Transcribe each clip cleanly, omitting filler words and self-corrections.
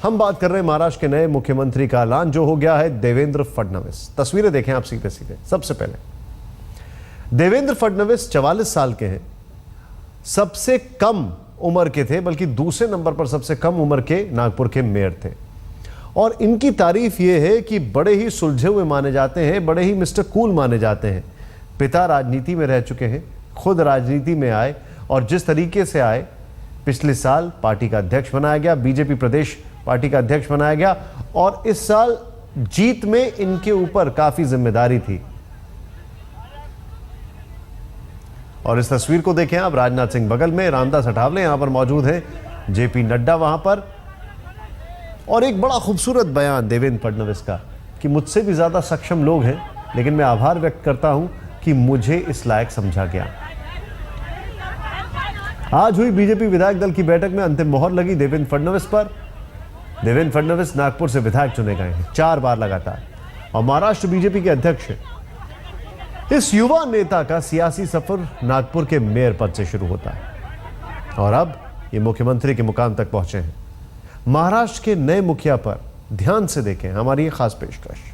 हम बात कर रहे हैं महाराष्ट्र के नए मुख्यमंत्री का ऐलान जो हो गया है देवेंद्र फडणवीस। तस्वीरें देखें आप सीधे सीधे। सबसे पहले देवेंद्र फडणवीस 44 साल के हैं, सबसे कम उम्र के थे, बल्कि दूसरे नंबर पर सबसे कम उम्र के नागपुर के मेयर थे। और इनकी तारीफ यह है कि बड़े ही सुलझे हुए माने जाते हैं, बड़े ही मिस्टर कूल माने जाते हैं। पिता राजनीति में रह चुके हैं, खुद राजनीति में आए और जिस तरीके से आए, पिछले साल पार्टी का अध्यक्ष बनाया गया, बीजेपी प्रदेश पार्टी का अध्यक्ष बनाया गया और इस साल जीत में इनके ऊपर काफी जिम्मेदारी थी। और इस तस्वीर को देखें आप, राजनाथ सिंह बगल में, रामदास अठावले यहां पर मौजूद हैं, जेपी नड्डा वहां पर। और एक बड़ा खूबसूरत बयान देवेंद्र फडणवीस का कि मुझसे भी ज्यादा सक्षम लोग हैं, लेकिन मैं आभार व्यक्त करता हूं कि मुझे इस लायक समझा गया। आज हुई बीजेपी विधायक दल की बैठक में अंतिम मोहर लगी देवेंद्र फडणवीस पर। देवेंद्र फडणवीस नागपुर से विधायक चुने गए हैं 4 बार लगातार और महाराष्ट्र बीजेपी के अध्यक्ष हैं। इस युवा नेता का सियासी सफर नागपुर के मेयर पद से शुरू होता है और अब ये मुख्यमंत्री के मुकाम तक पहुंचे हैं। महाराष्ट्र के नए मुखिया पर ध्यान से देखें हमारी ये खास पेशकश।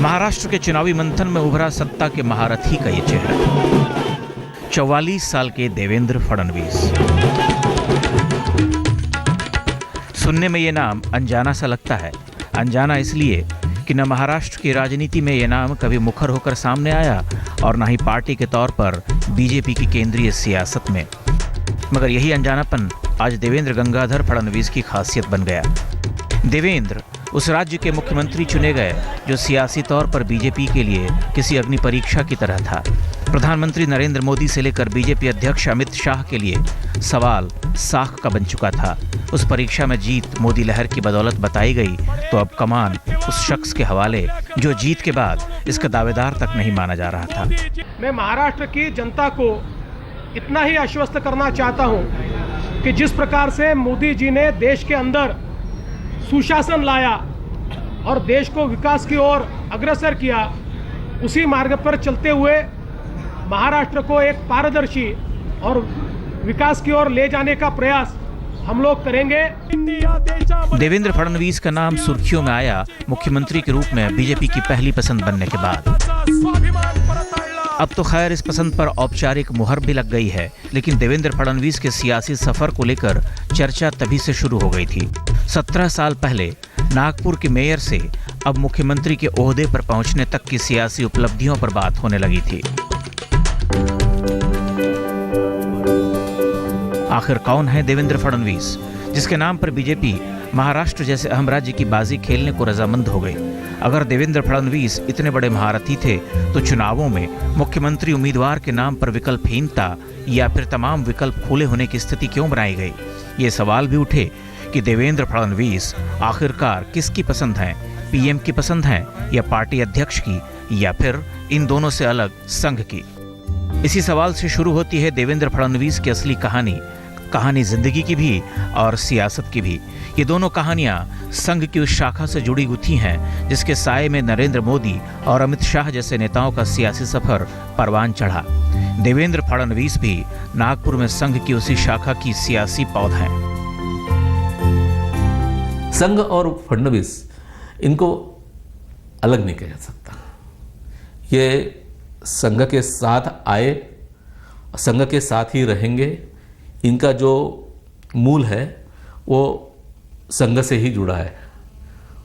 महाराष्ट्र के चुनावी मंथन में उभरा सत्ता के महारथी का ये चेहरा, 44 साल के देवेंद्र फडणवीस। सुनने में ये नाम अनजाना सा लगता है। अनजाना इसलिए कि न महाराष्ट्र की राजनीति में ये नाम कभी मुखर होकर सामने आया और न ही पार्टी के तौर पर बीजेपी की केंद्रीय सियासत में। मगर यही अनजानापन आज देवेंद्र गंगाधर फडणवीस की खासियत बन गया। देवेंद्र उस राज्य के मुख्यमंत्री चुने गए जो सियासी तौर पर बीजेपी के लिए किसी अग्नि परीक्षा की तरह था। प्रधानमंत्री नरेंद्र मोदी से लेकर बीजेपी अध्यक्ष अमित शाह के लिए सवाल साख का बन चुका था। उस परीक्षा में जीत मोदी लहर की बदौलत बताई गई तो अब कमान उस शख्स के हवाले जो जीत के बाद इसका दावेदार तक नहीं माना जा रहा था। मैं महाराष्ट्र की जनता को इतना ही आश्वस्त करना चाहता हूं कि जिस प्रकार से मोदी जी ने देश के अंदर सुशासन लाया और देश को विकास की ओर अग्रसर किया, उसी मार्ग पर चलते हुए महाराष्ट्र को एक पारदर्शी और विकास की ओर ले जाने का प्रयास हम लोग करेंगे। देवेंद्र फडणवीस का नाम सुर्खियों में आया मुख्यमंत्री के रूप में बीजेपी की पहली पसंद बनने के बाद। अब तो खैर इस पसंद पर औपचारिक मुहर भी लग गई है, लेकिन देवेंद्र फडणवीस के सियासी सफर को लेकर चर्चा तभी से शुरू हो गई थी। 17 साल पहले नागपुर के मेयर से अब मुख्यमंत्री के ओहदे पर पहुंचने तक की सियासी उपलब्धियों पर बात होने लगी थी। आखिर कौन है देवेंद्र फडणवीस, जिसके नाम पर बीजेपी महाराष्ट्र जैसे अहम राज्य की बाजी खेलने को रजामंद हो गई? अगर देवेंद्र फडणवीस इतने बड़े महारथी थे तो चुनावों में मुख्यमंत्री उम्मीदवार के नाम पर विकल्पहीनता या फिर तमाम विकल्प खुले होने की स्थिति क्यों बनाई गई? ये सवाल भी उठे कि देवेंद्र फडणवीस आखिरकार किसकी पसंद हैं? पीएम की पसंद हैं या पार्टी अध्यक्ष की या फिर इन दोनों से अलग संघ की? इसी सवाल से शुरू होती है देवेंद्र फडणवीस की असली कहानी जिंदगी की भी और सियासत की भी। ये दोनों कहानियां संघ की उस शाखा से जुड़ी गुथी हैं जिसके साये में नरेंद्र मोदी और अमित शाह जैसे नेताओं का सियासी सफर परवान चढ़ा। देवेंद्र फडणवीस भी नागपुर में संघ की उसी शाखा की सियासी पौध हैं। संघ और फडणवीस, इनको अलग नहीं किया जा सकता। ये संघ के साथ आए, संघ के साथ ही रहेंगे। इनका जो मूल है वो संघ से ही जुड़ा है।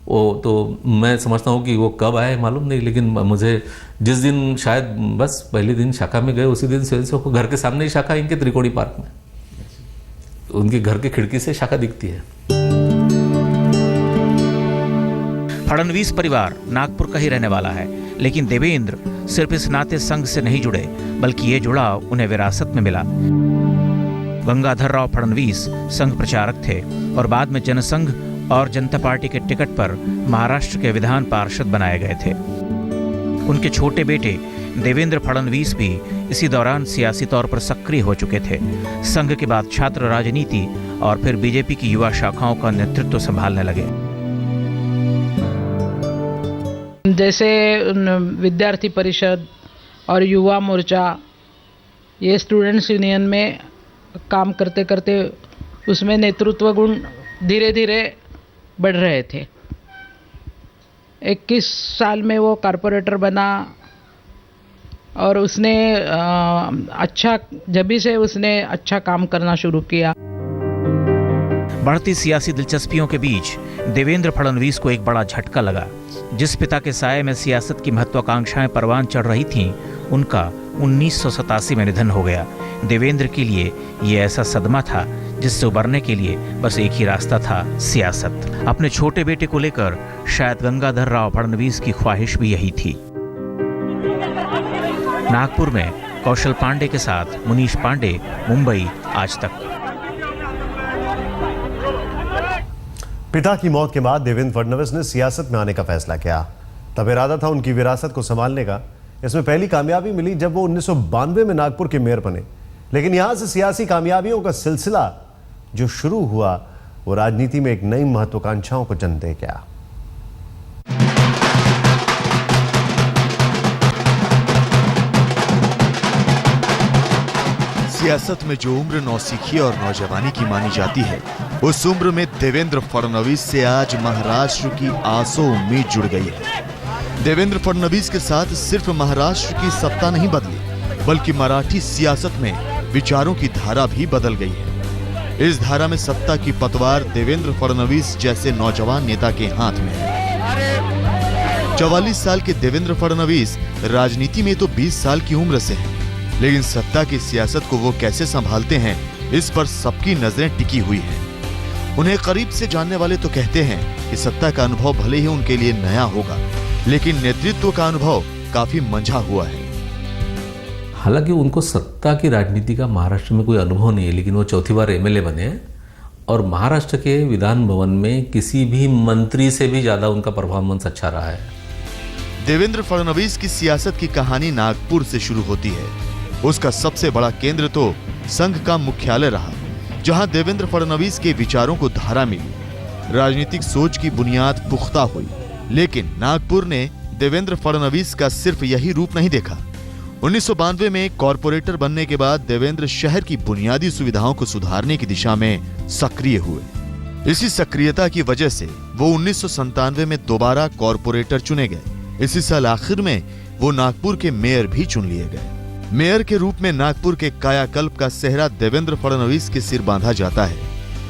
वो तो मैं समझता हूँ कि वो कब आए मालूम नहीं, लेकिन मुझे जिस दिन शायद बस पहले दिन शाखा में गए उसी दिन से घर के सामने ही शाखा, इनके त्रिकोणी पार्क में, उनके घर की खिड़की से शाखा दिखती है। फडणवीस परिवार नागपुर का ही रहने वाला है, लेकिन देवेंद्र सिर्फ इस नाते संघ से नहीं जुड़े, बल्कि ये जुड़ाव उन्हें विरासत में मिला। गंगाधर राव फडणवीस संघ प्रचारक थे और बाद में जनसंघ और जनता पार्टी के टिकट पर महाराष्ट्र के विधान पार्षद बनाए गए थे। उनके छोटे बेटे देवेंद्र फडणवीस भी इसी दौरान सियासी तौर पर सक्रिय हो चुके थे। संघ के बाद छात्र राजनीति और फिर बीजेपी की युवा शाखाओं का नेतृत्व संभालने लगे। जैसे विद्यार्थी परिषद और युवा मोर्चा, ये स्टूडेंट्स यूनियन में काम करते करते उसमें नेतृत्व गुण धीरे धीरे बढ़ रहे थे। 21 साल में वो कॉरपोरेटर बना और उसने जभी से उसने अच्छा काम करना शुरू किया। बढ़ती सियासी दिलचस्पियों के बीच देवेंद्र फडणवीस को एक बड़ा झटका लगा। जिस पिता के साये में सियासत की महत्वाकांक्षाएं परवान चढ़ रही थीं, उनका 1987 में निधन हो गया। देवेंद्र के लिए ये ऐसा सदमा था जिससे उबरने के लिए बस एक ही रास्ता था, सियासत। अपने छोटे बेटे को लेकर शायद गंगाधर राव फडणवीस की ख्वाहिश भी यही थी। नागपुर में कौशल पांडे के साथ मुनीश पांडे, मुंबई, आज तक। पिता की मौत के बाद देवेंद्र फडणवीस ने सियासत में आने का फैसला किया। तब इरादा था उनकी विरासत को संभालने का। इसमें पहली कामयाबी मिली जब वो 1992 में नागपुर के मेयर बने। लेकिन यहां से सियासी कामयाबियों का सिलसिला जो शुरू हुआ, वो राजनीति में एक नई महत्वाकांक्षाओं को जन्म दे गया। सियासत में जो उम्र नौसिखी और नौजवानी की मानी जाती है, उस उम्र में देवेंद्र फडणवीस से आज महाराष्ट्र की आसो उम्मीद जुड़ गई है। देवेंद्र फडणवीस के साथ सिर्फ महाराष्ट्र की सत्ता नहीं बदली, बल्कि मराठी सियासत में विचारों की धारा भी बदल गई है। इस धारा में सत्ता की पतवार देवेंद्र फडणवीस जैसे नौजवान नेता के हाथ में है। 44 साल के देवेंद्र फडणवीस राजनीति में तो 20 साल की उम्र से हैं, लेकिन सत्ता की सियासत को वो कैसे संभालते हैं, इस पर सबकी नजरें टिकी हुई हैं। उन्हें करीब से जानने वाले तो कहते हैं कि सत्ता का अनुभव भले ही उनके लिए नया होगा, लेकिन नेतृत्व का अनुभव काफी मंझा हुआ है। हालांकि उनको सत्ता की राजनीति का महाराष्ट्र में कोई अनुभव नहीं है, लेकिन वो चौथी बार एमएलए बने हैं और महाराष्ट्र के विधान भवन में किसी भी मंत्री से भी ज्यादा उनका परफॉर्मेंस अच्छा रहा है। देवेंद्र फडणवीस की सियासत की कहानी नागपुर से शुरू होती है। उसका सबसे बड़ा केंद्र तो संघ का मुख्यालय रहा, जहां देवेंद्र फडणवीस के विचारों को धारा मिली, राजनीतिक सोच की बुनियाद पुख्ता हुई। लेकिन नागपुर ने देवेंद्र फडणवीस का सिर्फ यही रूप नहीं देखा। 1992 में कॉरपोरेटर बनने के बाद देवेंद्र शहर की बुनियादी सुविधाओं को सुधारने की दिशा में सक्रिय हुए। इसी सक्रियता की वजह से वो 1997 में दोबारा कॉरपोरेटर चुने गए। इसी साल आखिर में वो नागपुर के मेयर भी चुन लिए गए। मेयर के रूप में नागपुर के कायाकल्प का सेहरा देवेंद्र फडणवीस के सिर बांधा जाता है।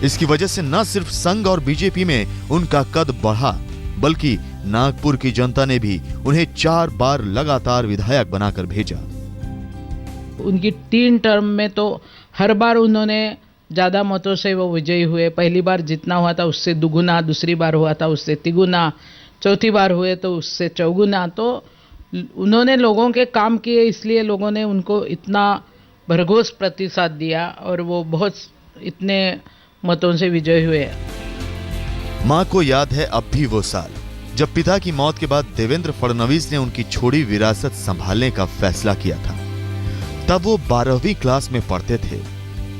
इसकी वजह से न सिर्फ संघ और बीजेपी में उनका कद बढ़ा, बल्कि नागपुर की जनता ने भी उन्हें 4 बार लगातार विधायक बनाकर भेजा। उनकी 3 टर्म में तो हर बार उन्होंने ज्यादा मतों से वो विजयी हुए। पहली बार जितना हुआ था उससे दुगुना, दूसरी बार हुआ था उससे तिगुना, चौथी बार हुए तो उससे चौगुना। तो उन्होंने लोगों के काम किए, इसलिए लोगों ने उनको इतना भरघोस प्रतिसाद दिया और वो बहुत इतने मतों से विजयी हुए। मां को याद है अब भी वो साल जब पिता की मौत के बाद देवेंद्र फडणवीस ने उनकी छोड़ी विरासत संभालने का फैसला किया था। तब वो 12वीं क्लास में पढ़ते थे।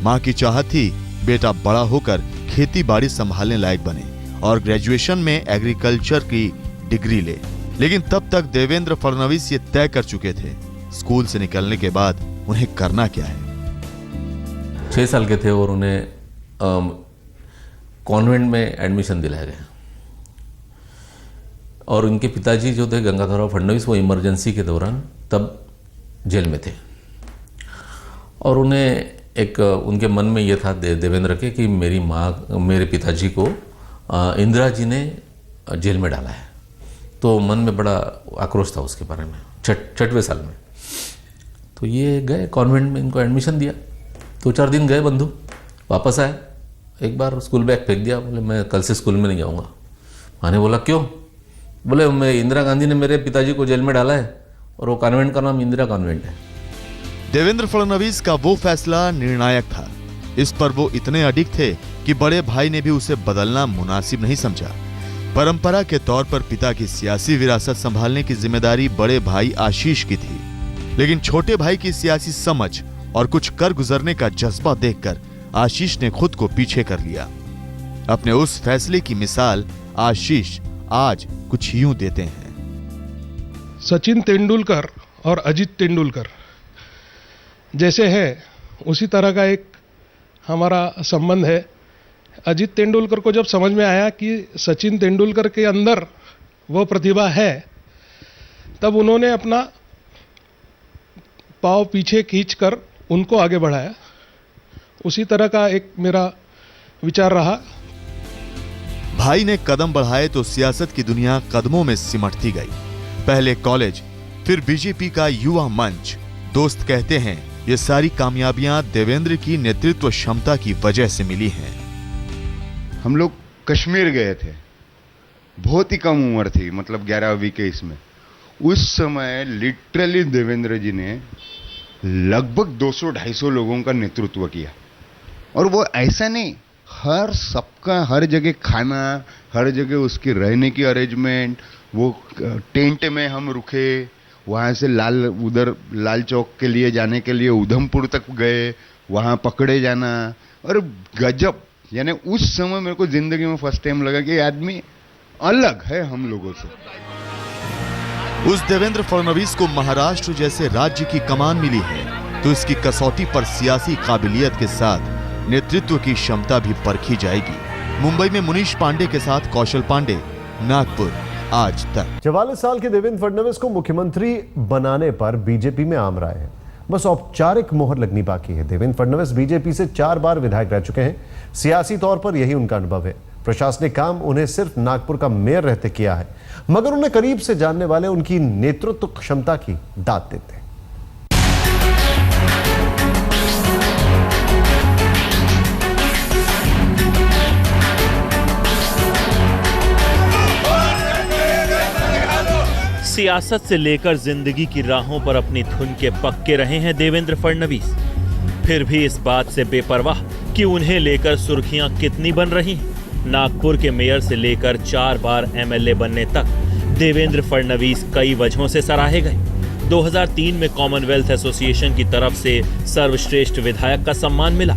मां की चाहत थी बेटा बड़ा होकर खेती बाड़ी संभालने लायक बने और ग्रेजुएशन में एग्रीकल्चर की डिग्री ले। लेकिन तब तक देवेंद्र फडणवीस ये तय कर चुके थे, स्कूल से निकलने के बाद उन्हें करना क्या है। 6 साल के थे और उन्हें कॉन्वेंट में एडमिशन दिलाया गया और उनके पिताजी जो थे गंगाधर राव फडणवीस, वो इमरजेंसी के दौरान तब जेल में थे और उन्हें एक उनके मन में ये था देवेंद्र के कि मेरी माँ, मेरे पिताजी को इंदिरा जी ने जेल में डाला है। तो मन में बड़ा आक्रोश था उसके बारे में। 6वें साल में तो ये गए कॉन्वेंट में, इनको एडमिशन दिया। 2-4 दिन गए बंधु, वापस आए, एक बार स्कूल बैग फेंक दिया। बोले मैं कल से स्कूल में नहीं जाऊँगा। माँ ने बोला क्यों? बोले मैं इंदिरा गांधी ने मेरे पिताजी को जेल में डाला है और वो कॉन्वेंट का नाम इंदिरा कॉन्वेंट है। देवेंद्र फडणवीस का वो फैसला निर्णायक था। इस पर वो इतने अडिग थे कि बड़े भाई ने भी उसे बदलना मुनासिब नहीं समझा। परंपरा के तौर पर पिता की सियासी विरासत संभालने की जिम्मेदारी बड़े भाई आशीष की थी, लेकिन छोटे भाई की सियासी समझ और कुछ कर गुजरने का जज्बा देखकर आशीष ने खुद को पीछे कर लिया। अपने उस फैसले की मिसाल आशीष आज कुछ यूं देते हैं। सचिन तेंदुलकर और अजीत तेंदुलकर जैसे है उसी तरह का एक हमारा संबंध है। अजीत तेंदुलकर को जब समझ में आया कि सचिन तेंदुलकर के अंदर वो प्रतिभा है, तब उन्होंने अपना पाँव पीछे खींचकर उनको आगे बढ़ाया। उसी तरह का एक मेरा विचार रहा। भाई ने कदम बढ़ाए तो सियासत की दुनिया कदमों में सिमटती गई। पहले कॉलेज, फिर बीजेपी का युवा मंच। दोस्त कहते हैं ये सारी कामयाबियां देवेंद्र की नेतृत्व क्षमता की वजह से मिली हैं। हम लोग कश्मीर गए थे, बहुत ही कम उम्र थी, मतलब 11वीं के इसमें। उस समय लिटरली देवेंद्र जी ने लगभग 200-250 लोगों का नेतृत्व किया। और वो ऐसा नहीं, हर सबका हर जगह खाना, हर जगह उसकी रहने की अरेंजमेंट, वो टेंट में हम रुके, वहाँ से उधर लाल चौक के लिए जाने के लिए उधमपुर तक गए, वहाँ पकड़े जाना। और गजब, यानी उस समय मेरे को जिंदगी में फर्स्ट टाइम लगा कि आदमी अलग है हम लोगों से। उस देवेंद्र फडणवीस को महाराष्ट्र जैसे राज्य की कमान मिली है तो इसकी कसौटी पर सियासी काबिलियत के साथ नेतृत्व की क्षमता भी परखी जाएगी। मुंबई में मुनीश पांडे के साथ कौशल पांडे, नागपुर, आज तक। 44 साल के देवेंद्र फडणवीस को मुख्यमंत्री बनाने पर बीजेपी में आम राय है। बस औपचारिक मोहर लगनी बाकी है। देवेंद्र फडणवीस बीजेपी से 4 बार विधायक रह चुके हैं। सियासी तौर पर यही उनका अनुभव है। प्रशासनिक काम उन्हें सिर्फ नागपुर का मेयर रहते किया है, मगर उन्हें करीब से जानने वाले उनकी नेतृत्व क्षमता की दाद देते हैं। सियासत से लेकर जिंदगी की राहों पर अपनी धुन के पक्के रहे हैं देवेंद्र फडणवीस। फिर भी इस बात से बेपरवाह कि उन्हें लेकर सुर्खियां कितनी बन रही हैं। नागपुर के मेयर से लेकर 4 बार एमएलए बनने तक देवेंद्र फडणवीस कई वजहों से सराहे गए। 2003 में कॉमनवेल्थ एसोसिएशन की तरफ से सर्वश्रेष्ठ विधायक का सम्मान मिला।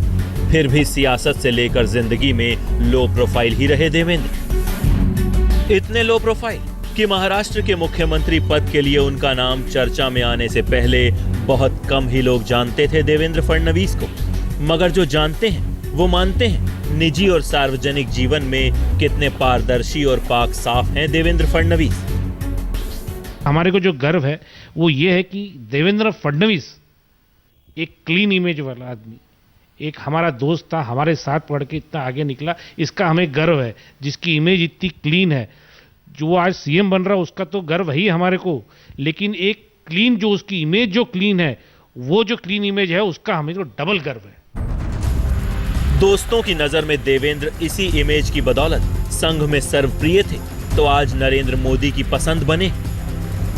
फिर भी सियासत से लेकर जिंदगी में लो प्रोफाइल ही रहे देवेंद्र। इतने लो प्रोफाइल कि महाराष्ट्र के मुख्यमंत्री पद के लिए उनका नाम चर्चा में आने से पहले बहुत कम ही लोग जानते थे देवेंद्र फडणवीस को। मगर जो जानते हैं वो मानते हैं निजी और सार्वजनिक जीवन में कितने पारदर्शी और पाक साफ हैं देवेंद्र फडणवीस। हमारे को जो गर्व है वो ये है कि देवेंद्र फडणवीस एक क्लीन इमेज वाला आदमी, एक हमारा दोस्त था, हमारे साथ पढ़ के इतना आगे निकला, इसका हमें गर्व है। जिसकी इमेज इतनी क्लीन है, जो आज सीएम बन रहा है उसका तो गर्व है ही हमारे को, लेकिन एक क्लीन जो उसकी इमेज जो क्लीन है, वो जो क्लीन इमेज है उसका हमें तो डबल गर्व है। दोस्तों की नजर में देवेंद्र इसी इमेज की बदौलत संघ में सर्वप्रिय थे तो आज नरेंद्र मोदी की पसंद बने।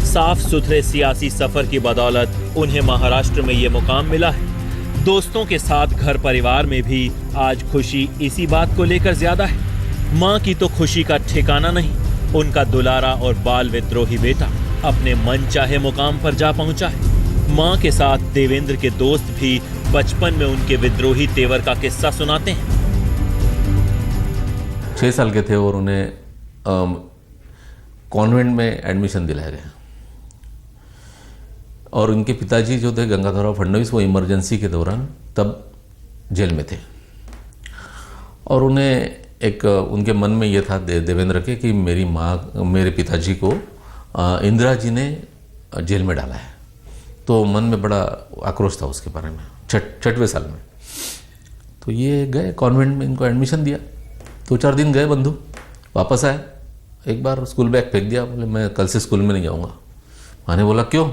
साफ सुथरे सियासी सफर की बदौलत उन्हें महाराष्ट्र में ये मुकाम मिला है। दोस्तों के साथ घर परिवार में भी आज खुशी इसी बात को लेकर ज्यादा है। मां की तो खुशी का ठिकाना नहीं। उनका दुलारा और बाल विद्रोही बेटा अपने मन चाहे मुकाम पर जा पहुंचा है। मां के साथ देवेंद्र के दोस्त भी बचपन में उनके विद्रोही तेवर का किस्सा सुनाते हैं। 6 साल के थे और उन्हें कॉन्वेंट में एडमिशन दिलाया गया। और उनके पिताजी जो थे गंगाधरराव फडणवीस, वो इमरजेंसी के दौरान तब जेल में थे। और उन्हें एक उनके मन में ये था देवेंद्र के कि मेरे पिताजी को इंदिरा जी ने जेल में डाला है। तो मन में बड़ा आक्रोश था उसके बारे में। 6वें साल में तो ये गए कॉन्वेंट में, इनको एडमिशन दिया। 2-4 दिन गए बंधु, वापस आए, एक बार स्कूल बैग फेंक दिया। बोले मैं कल से स्कूल में नहीं जाऊँगा। माँ ने बोला क्यों?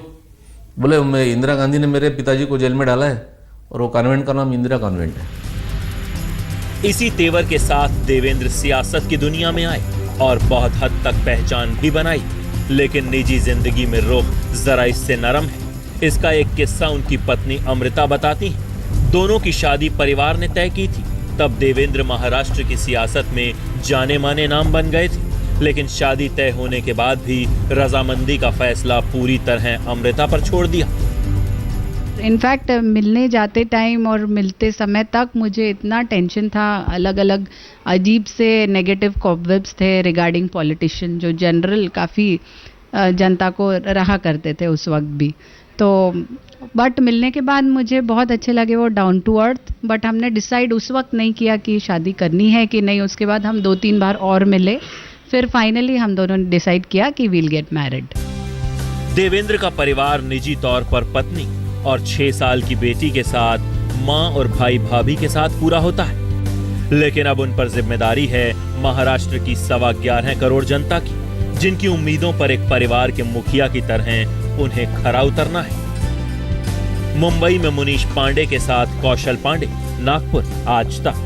बोले मैं इंदिरा गांधी ने मेरे पिताजी को जेल में डाला है और वो कॉन्वेंट का नाम इंदिरा कॉन्वेंट है। इसी तेवर के साथ देवेंद्र सियासत की दुनिया में आए और बहुत हद तक पहचान भी बनाई, लेकिन निजी जिंदगी में रुख जरा इससे नरम है। इसका एक किस्सा उनकी पत्नी अमृता बताती हैं। दोनों की शादी परिवार ने तय की थी। तब देवेंद्र महाराष्ट्र की सियासत में जाने माने नाम बन गए थे, लेकिन शादी तय होने के बाद भी रजामंदी का फैसला पूरी तरह अमृता पर छोड़ दिया। इनफैक्ट मिलने जाते टाइम और मिलते समय तक मुझे इतना टेंशन था। अलग अलग अजीब से नेगेटिव कॉबवेब्स थे रिगार्डिंग पॉलिटिशियन, जो जनरल काफ़ी जनता को रहा करते थे उस वक्त भी। तो बट मिलने के बाद मुझे बहुत अच्छे लगे, वो डाउन टू अर्थ। बट हमने डिसाइड उस वक्त नहीं किया कि शादी करनी है कि नहीं। उसके बाद हम 2-3 बार और मिले, फिर फाइनली हम दोनों ने डिसाइड किया कि वील गेट मैरिड। देवेंद्र का परिवार निजी तौर पर पत्नी और 6 साल की बेटी के साथ मां और भाई भाभी के साथ पूरा होता है, लेकिन अब उन पर जिम्मेदारी है महाराष्ट्र की 11.25 करोड़ जनता की, जिनकी उम्मीदों पर एक परिवार के मुखिया की तरह उन्हें खरा उतरना है। मुंबई में मुनीश पांडे के साथ कौशल पांडे, नागपुर, आज तक।